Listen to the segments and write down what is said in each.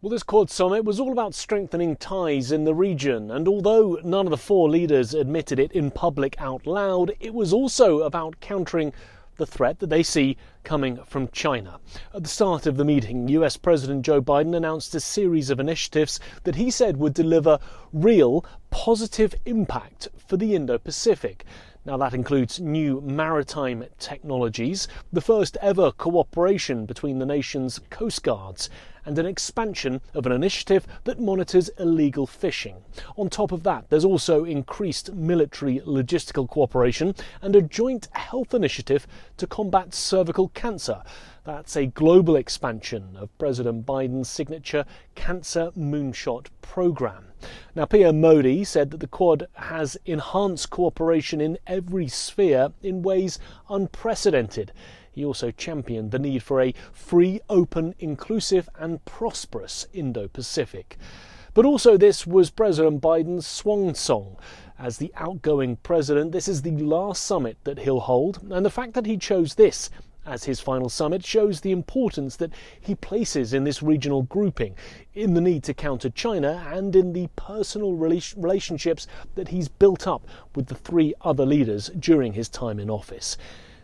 Well, this Quad summit was all about strengthening ties in the region, and although none of the four leaders admitted it in public out loud, it was also about countering the threat that they see coming from China. At the start of the meeting, US President Joe Biden announced a series of initiatives that he said would deliver real positive impact for the Indo-Pacific. Now, that includes new maritime technologies, the first ever cooperation between the nation's coast guards, and an expansion of an initiative that monitors illegal fishing. On top of that, there's also increased military logistical cooperation and a joint health initiative to combat cervical cancer. That's a global expansion of President Biden's signature Cancer Moonshot program. Now, PM Modi said that the Quad has enhanced cooperation in every sphere in ways unprecedented. He also championed the need for a free, open, inclusive and prosperous Indo-Pacific. But also this was President Biden's swan song. As the outgoing president, this is the last summit that he'll hold, and the fact that he chose this as his final summit shows the importance that he places in this regional grouping, in the need to counter China and in the personal relationships that he's built up with the three other leaders during his time in office.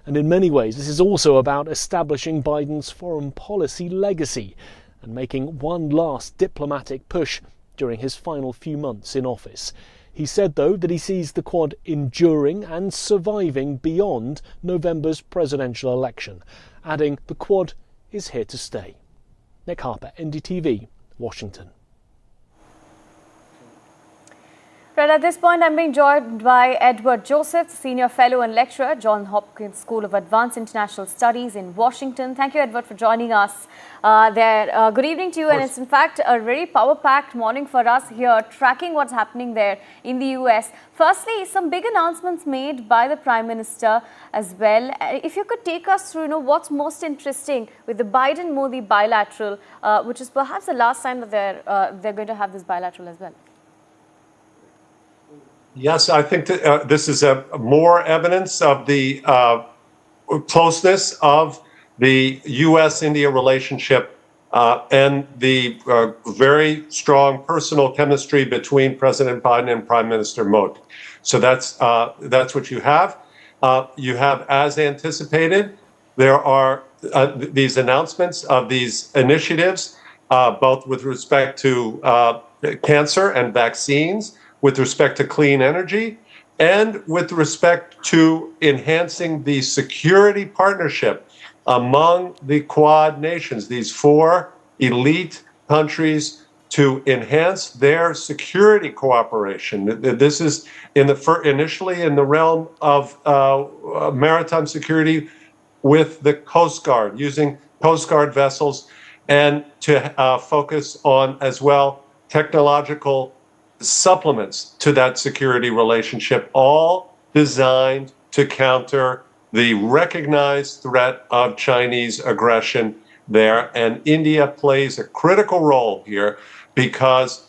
And in many ways, this is also about establishing Biden's foreign policy legacy and making one last diplomatic push during his final few months in office. He said, though, that he sees the Quad enduring and surviving beyond November's presidential election, adding the Quad is here to stay. Nick Harper, NDTV, Washington. Right, at this point, I'm being joined by Edward Joseph, Senior Fellow and Lecturer, Johns Hopkins School of Advanced International Studies in Washington. Thank you, Edward, for joining us there. Good evening to you, and it's in fact a very power-packed morning for us here, tracking what's happening there in the US. Firstly, some big announcements made by the Prime Minister as well. If you could take us through, what's most interesting with the Biden-Modi bilateral, which is perhaps the last time that they're going to have this bilateral as well. Yes, I think that, this is more evidence of the closeness of the U.S.-India relationship and the very strong personal chemistry between President Biden and Prime Minister Modi. So that's what you have. You have, as anticipated, there are these announcements of these initiatives, both with respect to cancer and vaccines, with respect to clean energy, and with respect to enhancing the security partnership among the Quad nations, these four elite countries, to enhance their security cooperation. This is initially in the realm of maritime security with the Coast Guard, using Coast Guard vessels, and to focus on as well technological supplements to that security relationship, all designed to counter the recognized threat of Chinese aggression there. And India plays a critical role here because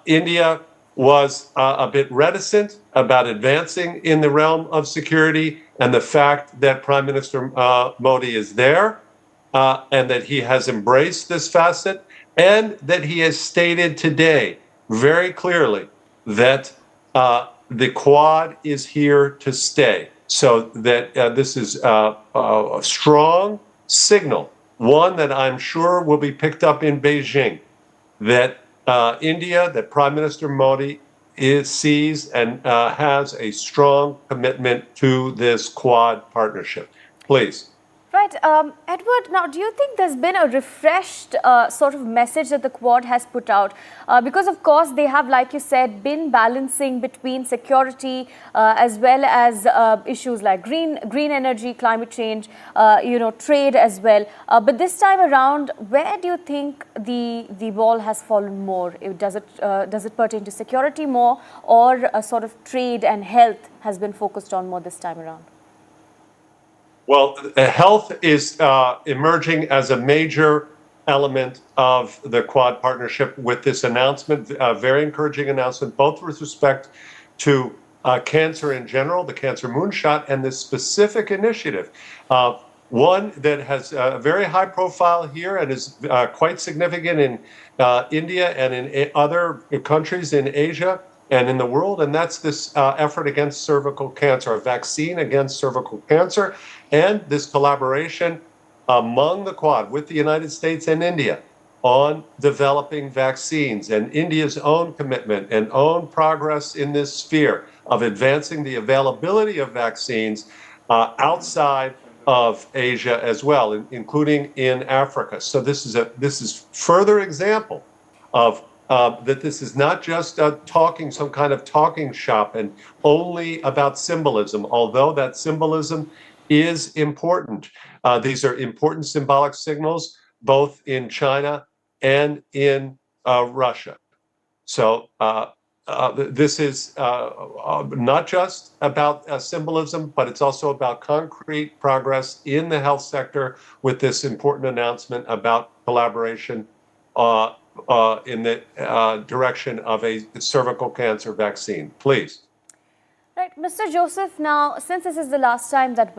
India was a bit reticent about advancing in the realm of security, and the fact that Prime Minister Modi is there and that he has embraced this facet, and that he has stated today very clearly that the Quad is here to stay. So that this is a strong signal, one that I'm sure will be picked up in Beijing, that India, that Prime Minister Modi sees and has a strong commitment to this Quad partnership. Please. Right. Edward, now, do you think there's been a refreshed sort of message that the Quad has put out? Because, of course, they have, like you said, been balancing between security as well as issues like green energy, climate change, trade as well. But this time around, where do you think the ball has fallen more? Does it pertain to security more, or a sort of trade and health has been focused on more this time around? Well, health is emerging as a major element of the Quad partnership with this announcement, a very encouraging announcement, both with respect to cancer in general, the Cancer Moonshot, and this specific initiative. One that has a very high profile here and is quite significant in India and in other countries in Asia and in the world, and that's this effort against cervical cancer, a vaccine against cervical cancer, and this collaboration among the Quad with the United States and India on developing vaccines, and India's own commitment and own progress in this sphere of advancing the availability of vaccines outside of Asia as well, including in Africa. So this is further example of that this is not just some kind of talking shop and only about symbolism, although that symbolism is important. These are important symbolic signals, both in China and in Russia. So this is not just about symbolism, but it's also about concrete progress in the health sector with this important announcement about collaboration in the direction of a cervical cancer vaccine. Please. Right, Mr. Joseph, now, since this is the last time that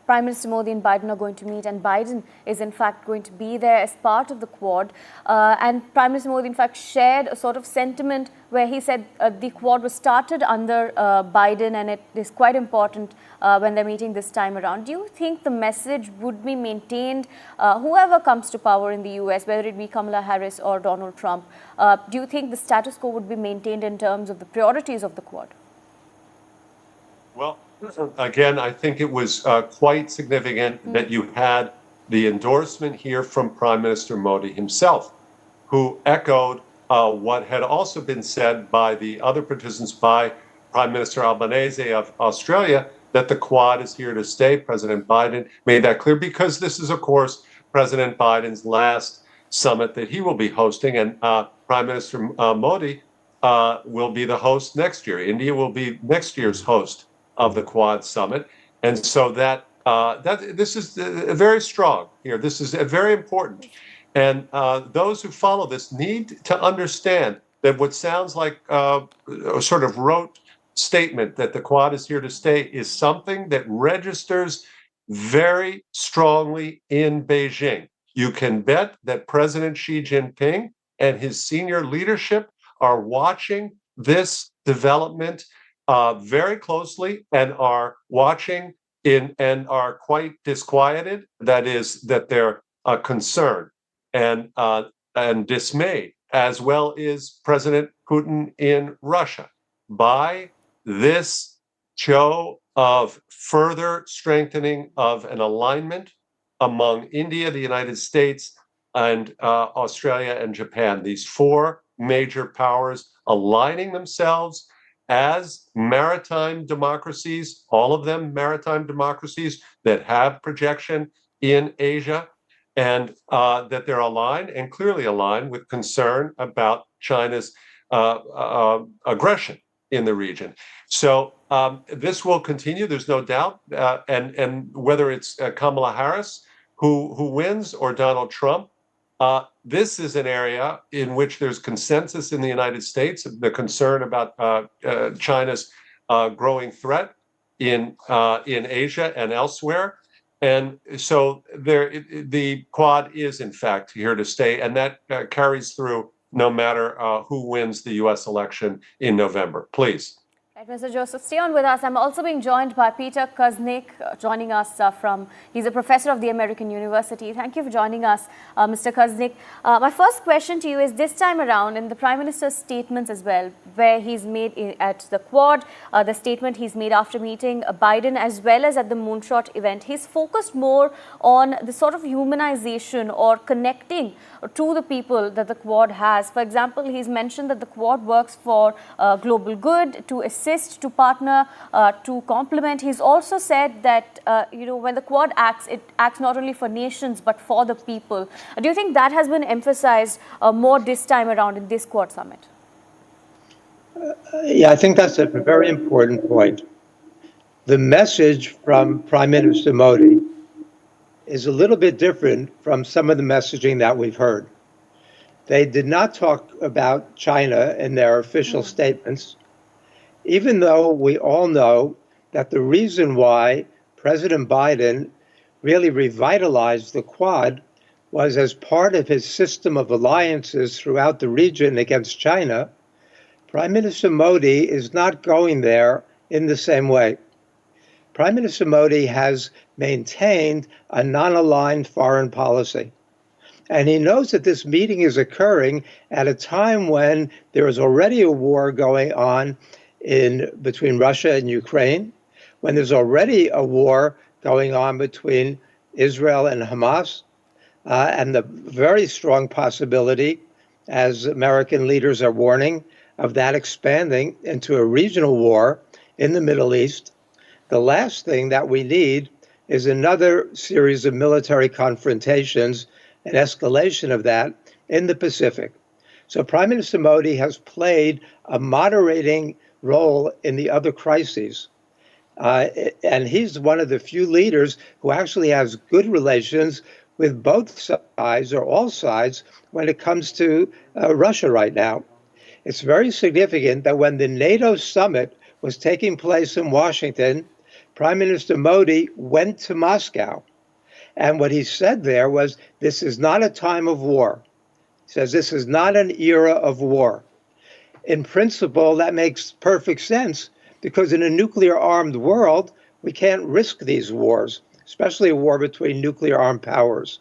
Prime Minister Modi and Biden are going to meet, and Biden is in fact going to be there as part of the Quad, and Prime Minister Modi in fact shared a sort of sentiment where he said the Quad was started under Biden, and it is quite important when they're meeting this time around. Do you think the message would be maintained, whoever comes to power in the US, whether it be Kamala Harris or Donald Trump? Do you think the status quo would be maintained in terms of the priorities of the Quad? Well, again, I think it was quite significant that you had the endorsement here from Prime Minister Modi himself, who echoed what had also been said by the other participants, by Prime Minister Albanese of Australia, that the Quad is here to stay. President Biden made that clear because this is, of course, President Biden's last summit that he will be hosting, and Prime Minister Modi will be the host next year. India will be next year's host of the Quad Summit. And so that this is very strong here. This is very important. And those who follow this need to understand that what sounds like a sort of rote statement that the Quad is here to stay is something that registers very strongly in Beijing. You can bet that President Xi Jinping and his senior leadership are watching this development very closely and are watching and are quite disquieted. That is, that they're concerned and dismayed, as well as President Putin in Russia, by this show of further strengthening of an alignment among India, the United States, and Australia and Japan. These four major powers aligning themselves as maritime democracies, all of them maritime democracies that have projection in Asia, and that they're aligned and clearly aligned with concern about China's aggression in the region. So this will continue, there's no doubt, and whether it's Kamala Harris who wins or Donald Trump, this is an area in which there's consensus in the United States, the concern about China's growing threat in Asia and elsewhere. And so the Quad is, in fact, here to stay, and that carries through no matter who wins the U.S. election in November. Please. Right, Mr. Joseph, stay on with us. I'm also being joined by Peter Kuznick, joining us he's a professor of the American University. Thank you for joining us, Mr. Kuznick. My first question to you is, this time around, in the Prime Minister's statements as well, where he's made at the Quad, the statement he's made after meeting Biden, as well as at the Moonshot event, he's focused more on the sort of humanization or connecting to the people that the Quad has. For example, he's mentioned that the Quad works for global good, to assist, to partner, to complement. He's also said that, when the Quad acts, it acts not only for nations, but for the people. Do you think that has been emphasized more this time around in this Quad summit? Yeah, I think that's a very important point. The message from Prime Minister Modi is a little bit different from some of the messaging that we've heard. They did not talk about China in their official statements, even though we all know that the reason why President Biden really revitalized the Quad was as part of his system of alliances throughout the region against China. Prime Minister Modi is not going there in the same way. Prime Minister Modi has maintained a non-aligned foreign policy. And he knows that this meeting is occurring at a time when there is already a war going on between Russia and Ukraine, when there's already a war going on between Israel and Hamas, and the very strong possibility, as American leaders are warning, of that expanding into a regional war in the Middle East. The last thing that we need is another series of military confrontations, an escalation of that in the Pacific. So Prime Minister Modi has played a moderating role in the other crises. And he's one of the few leaders who actually has good relations with both sides or all sides when it comes to Russia right now. It's very significant that when the NATO summit was taking place in Washington, Prime Minister Modi went to Moscow. And what he said there was, this is not a time of war. He says, this is not an era of war. In principle, that makes perfect sense, because in a nuclear-armed world, we can't risk these wars, especially a war between nuclear-armed powers.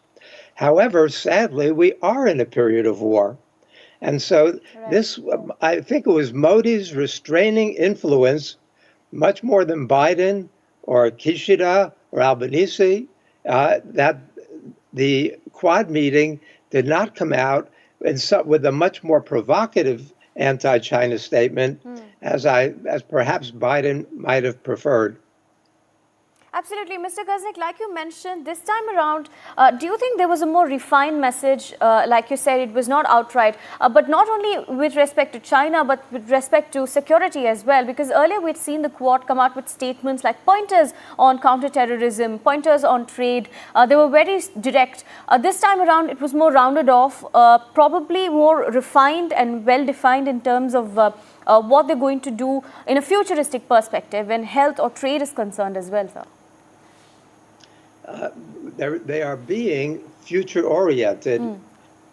However, sadly, we are in a period of war. And so this, I think it was Modi's restraining influence, much more than Biden or Kishida or Albanese, that the Quad meeting did not come out with a much more provocative anti-China statement, as perhaps Biden might have preferred. Absolutely. Mr. Guznik, like you mentioned, this time around, do you think there was a more refined message? Like you said, it was not outright, but not only with respect to China, but with respect to security as well, because earlier we'd seen the Quad come out with statements like pointers on counterterrorism, pointers on trade. They were very direct. This time around, it was more rounded off, probably more refined and well-defined in terms of what they're going to do in a futuristic perspective when health or trade is concerned as well, sir. They are being future-oriented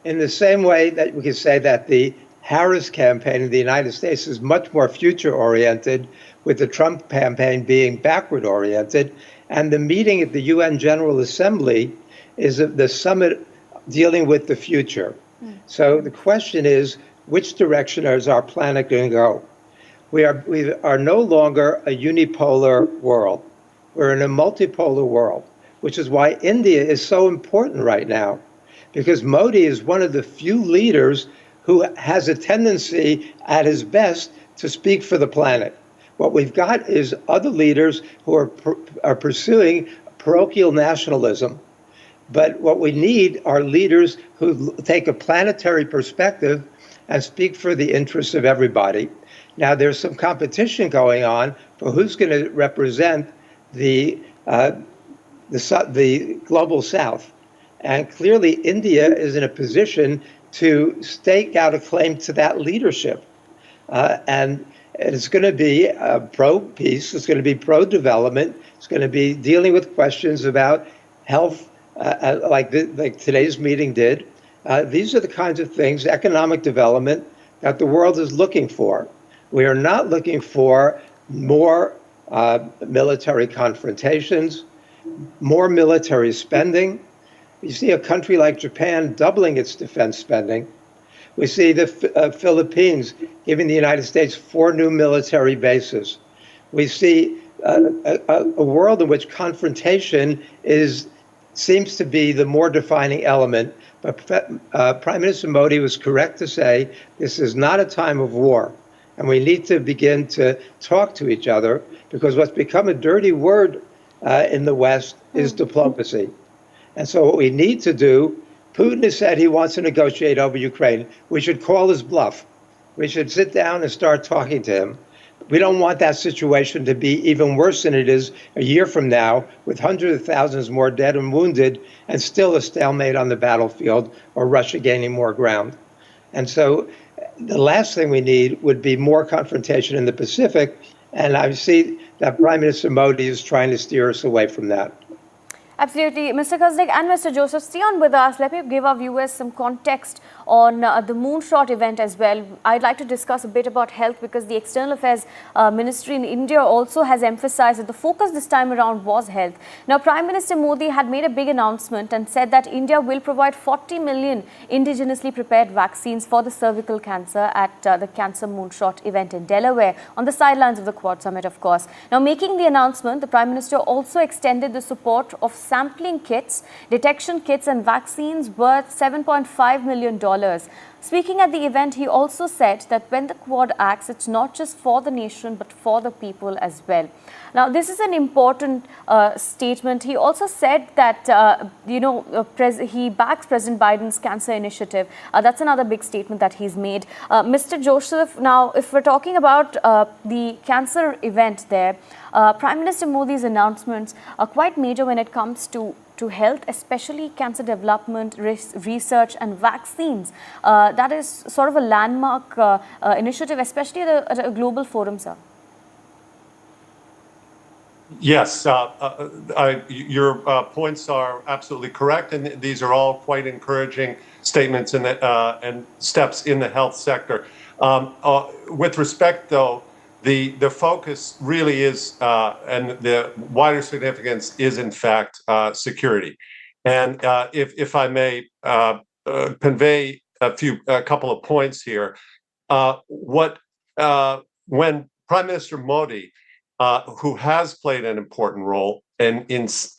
in the same way that we could say that the Harris campaign in the United States is much more future-oriented, with the Trump campaign being backward-oriented. And the meeting at the UN General Assembly is the summit dealing with the future. So the question is, which direction is our planet going to go? We are no longer a unipolar world. We're in a multipolar world, which is why India is so important right now, because Modi is one of the few leaders who has a tendency at his best to speak for the planet. What we've got is other leaders who are pursuing parochial nationalism. But what we need are leaders who take a planetary perspective and speak for the interests of everybody. Now, there's some competition going on for who's going to represent the global South. And clearly, India is in a position to stake out a claim to that leadership. And it's going to be pro-peace, it's going to be pro-development, it's going to be dealing with questions about health, like today's meeting did. These are the kinds of things, economic development, that the world is looking for. We are not looking for more military confrontations, more military spending. You see a country like Japan doubling its defense spending. We see the Philippines giving the United States 4 new military bases. We see a world in which confrontation seems to be the more defining element. But Prime Minister Modi was correct to say this is not a time of war. And we need to begin to talk to each other, because what's become a dirty word in the West is diplomacy. And so what we need to do, Putin has said he wants to negotiate over Ukraine. We should call his bluff. We should sit down and start talking to him. We don't want that situation to be even worse than it is a year from now, with hundreds of thousands more dead and wounded, and still a stalemate on the battlefield, or Russia gaining more ground. And so the last thing we need would be more confrontation in the Pacific, and I see that Prime Minister Modi is trying to steer us away from that. Absolutely. Mr. Kazdik and Mr. Joseph, stay on with us. Let me give our viewers some context on the moonshot event as well. I'd like to discuss a bit about health because the External Affairs Ministry in India also has emphasized that the focus this time around was health. Now, Prime Minister Modi had made a big announcement and said that India will provide 40 million indigenously prepared vaccines for the cervical cancer at the Cancer Moonshot event in Delaware on the sidelines of the Quad Summit, of course. Now, making the announcement, the Prime Minister also extended the support of sampling kits, detection kits and vaccines worth $7.5 million. Speaking at the event, he also said that when the Quad acts, it's not just for the nation, but for the people as well. Now, this is an important statement. He also said that, he backs President Biden's cancer initiative. That's another big statement that he's made. Mr. Joseph, now, if we're talking about the cancer event there, Prime Minister Modi's announcements are quite major when it comes to health, especially cancer development, research and vaccines. That is sort of a landmark initiative, especially at a global forum, sir. Yes, your points are absolutely correct, and these are all quite encouraging statements and steps in the health sector. With respect, though, the focus really is, and the wider significance is, in fact, security. And if I may convey a couple of points here, when Prime Minister Modi, who has played an important role in his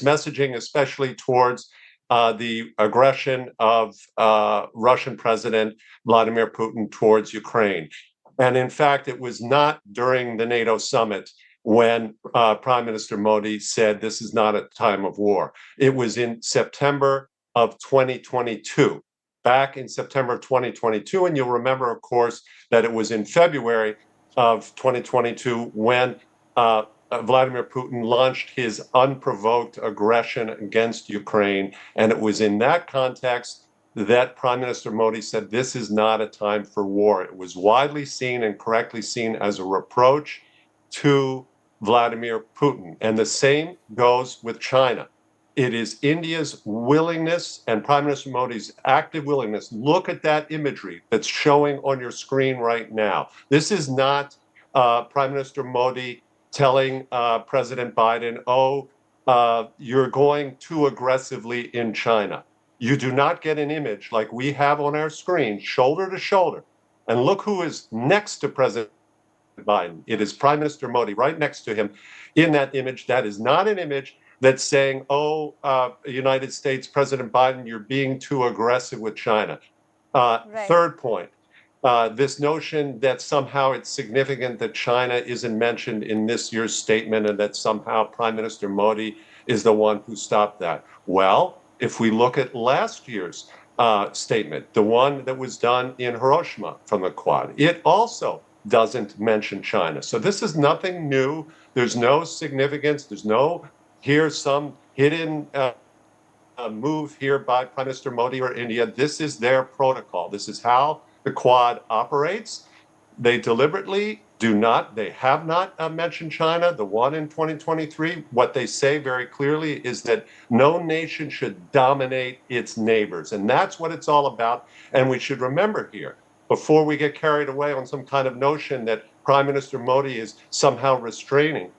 messaging, especially towards the aggression of Russian President Vladimir Putin towards Ukraine. And in fact, it was not during the NATO summit when Prime Minister Modi said this is not a time of war. It was in September of 2022, back in September of 2022. And you'll remember, of course, that it was in February of 2022 when Vladimir Putin launched his unprovoked aggression against Ukraine. And it was in that context that Prime Minister Modi said this is not a time for war. It was widely seen and correctly seen as a reproach to Vladimir Putin. And the same goes with China. It is India's willingness and Prime Minister Modi's active willingness. Look at that imagery that's showing on your screen right now. This is not Prime Minister Modi telling President Biden, you're going too aggressively in China. You do not get an image like we have on our screen, shoulder to shoulder. And look who is next to President Biden. It is Prime Minister Modi right next to him in that image. That is not an image that's saying, United States, President Biden, you're being too aggressive with China. Right. Third point, this notion that somehow it's significant that China isn't mentioned in this year's statement and that somehow Prime Minister Modi is the one who stopped that. Well, if we look at last year's statement, the one that was done in Hiroshima from the Quad, it also doesn't mention China. So this is nothing new. There's no significance. There's no, here's some hidden move here by Prime Minister Modi or India. This is their protocol. This is how the Quad operates. They deliberately they have not mentioned China. The one in 2023, what they say very clearly is that no nation should dominate its neighbors. And that's what it's all about. And we should remember here, before we get carried away on some kind of notion that Prime Minister Modi is somehow restraining,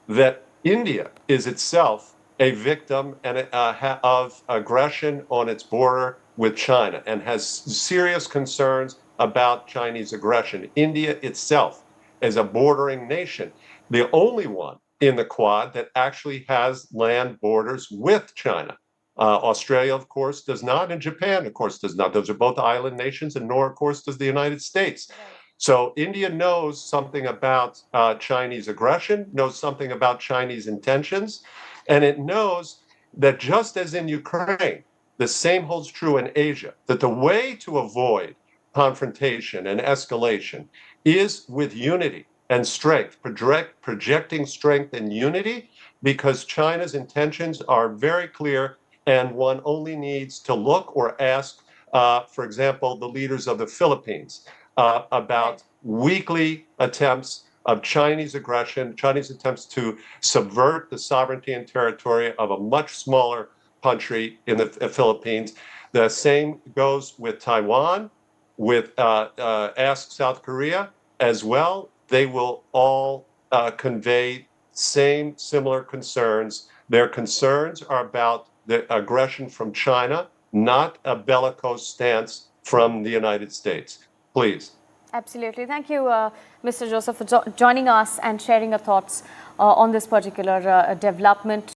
that India is itself a victim of aggression on its border with China and has serious concerns about Chinese aggression. India itself is a bordering nation, the only one in the Quad that actually has land borders with China. Australia, of course, does not, and Japan, of course, does not. Those are both island nations, and nor, of course, does the United States. Right. So India knows something about Chinese aggression, knows something about Chinese intentions, and it knows that just as in Ukraine, the same holds true in Asia, that the way to avoid confrontation and escalation is with unity and strength, projecting strength and unity, because China's intentions are very clear, and one only needs to look or ask, for example, the leaders of the Philippines about weekly attempts of Chinese aggression, Chinese attempts to subvert the sovereignty and territory of a much smaller country in the Philippines. The same goes with Taiwan, with Ask South Korea as well. They will all convey similar concerns. Their concerns are about the aggression from China, not a bellicose stance from the United States. Please. Absolutely. Thank you, Mr. Joseph, for joining us and sharing your thoughts on this particular development.